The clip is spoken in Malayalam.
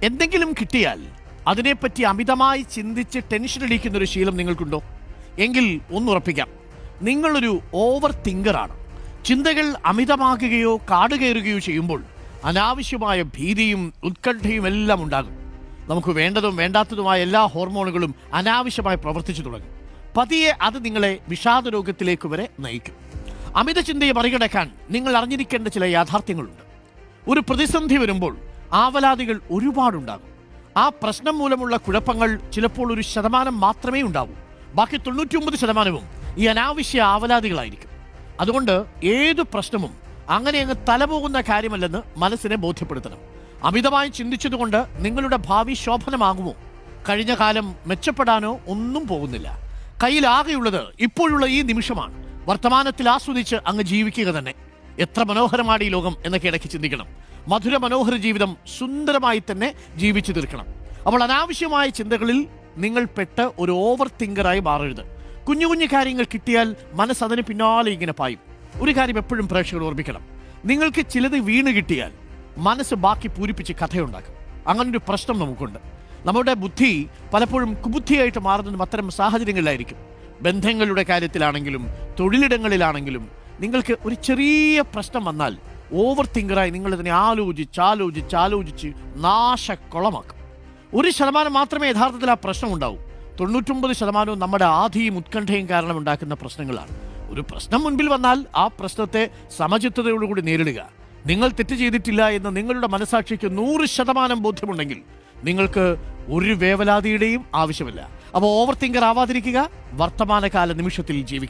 എന്തെങ്കിലും കിട്ടിയാൽ അതിനെപ്പറ്റി അമിതമായി ചിന്തിച്ച് ടെൻഷൻ അടിക്കുന്നൊരു ശീലം നിങ്ങൾക്കുണ്ടോ? എങ്കിൽ ഒന്നുറപ്പിക്കാം, നിങ്ങളൊരു ഓവർ തിങ്കറാണ്. ചിന്തകൾ അമിതമാകുകയോ കാടുകയറുകയോ ചെയ്യുമ്പോൾ അനാവശ്യമായ ഭീതിയും ഉത്കണ്ഠയും എല്ലാം ഉണ്ടാകും. നമുക്ക് വേണ്ടതും വേണ്ടാത്തതുമായ എല്ലാ ഹോർമോണുകളും അനാവശ്യമായി പ്രവർത്തിച്ചു തുടങ്ങും. പതിയെ അത് നിങ്ങളെ വിഷാദ രോഗത്തിലേക്ക് വരെ നയിക്കും. അമിത ചിന്തയെ മറികടക്കാൻ നിങ്ങൾ അറിഞ്ഞിരിക്കേണ്ട ചില യാഥാർത്ഥ്യങ്ങളുണ്ട്. ഒരു പ്രതിസന്ധി വരുമ്പോൾ ആവലാതികൾ ഒരുപാടുണ്ടാകും. ആ പ്രശ്നം മൂലമുള്ള കുഴപ്പങ്ങൾ ചിലപ്പോൾ 1% മാത്രമേ ഉണ്ടാവൂ. ബാക്കി 99% ഈ അനാവശ്യ ആവലാതികളായിരിക്കും. അതുകൊണ്ട് ഏതു പ്രശ്നവും അങ്ങനെ അങ്ങ് തലപോകുന്ന കാര്യമല്ലെന്ന് മനസ്സിനെ ബോധ്യപ്പെടുത്തണം. അമിതമായി ചിന്തിച്ചതുകൊണ്ട് നിങ്ങളുടെ ഭാവി ശോഭനമാകുമോ? കഴിഞ്ഞ കാലം മെച്ചപ്പെടാനോ ഒന്നും പോകുന്നില്ല. കയ്യിലാകെയുള്ളത് ഇപ്പോഴുള്ള ഈ നിമിഷമാണ്. വർത്തമാനത്തിൽ ആസ്വദിച്ച് അങ്ങ് ജീവിക്കുക തന്നെ. എത്ര മനോഹരമാണ് ഈ ലോകം എന്നൊക്കെ ഇടയ്ക്ക് ചിന്തിക്കണം. മധുര മനോഹര ജീവിതം സുന്ദരമായി തന്നെ ജീവിച്ചു തീർക്കണം. അപ്പോൾ അനാവശ്യമായ ചിന്തകളിൽ നിങ്ങൾ പെട്ട് ഒരു ഓവർ തിങ്കറായി മാറരുത്. കുഞ്ഞു കുഞ്ഞു കാര്യങ്ങൾ കിട്ടിയാൽ മനസ്സതിന് പിന്നാലെ ഇങ്ങനെ പായും. ഒരു കാര്യം എപ്പോഴും പ്രേക്ഷകർ ഓർമ്മിക്കണം, നിങ്ങൾക്ക് ചിലത് വീണ് കിട്ടിയാൽ മനസ്സ് ബാക്കി പൂരിപ്പിച്ച് കഥയുണ്ടാക്കും. അങ്ങനൊരു പ്രശ്നം നമുക്കുണ്ട്. നമ്മുടെ ബുദ്ധി പലപ്പോഴും കുബുദ്ധിയായിട്ട് മാറുന്നതും അത്തരം സാഹചര്യങ്ങളിലായിരിക്കും. ബന്ധങ്ങളുടെ കാര്യത്തിലാണെങ്കിലും തൊഴിലിടങ്ങളിലാണെങ്കിലും നിങ്ങൾക്ക് ഒരു ചെറിയ പ്രശ്നം വന്നാൽ ഓവർ തിങ്കറായി നിങ്ങളിതിനെ ആലോചിച്ച് നാശക്കുളമാക്കും. 1% മാത്രമേ യഥാർത്ഥത്തിൽ ആ പ്രശ്നം ഉണ്ടാവൂ. 99% നമ്മുടെ ആധിയും ഉത്കണ്ഠയും കാരണം ഉണ്ടാക്കുന്ന പ്രശ്നങ്ങളാണ്. ഒരു പ്രശ്നം മുൻപിൽ വന്നാൽ ആ പ്രശ്നത്തെ സമചിത്തതയോടുകൂടി നേരിടുക. നിങ്ങൾ തെറ്റ് ചെയ്തിട്ടില്ല എന്ന് നിങ്ങളുടെ മനസാക്ഷിക്ക് 100% ബോധ്യമുണ്ടെങ്കിൽ നിങ്ങൾക്ക് ഒരു വേവലാതിയുടെയും ആവശ്യമില്ല. അപ്പോൾ ഓവർ തിങ്കർ ആവാതിരിക്കുക, വർത്തമാനകാല നിമിഷത്തിൽ ജീവിക്കുക.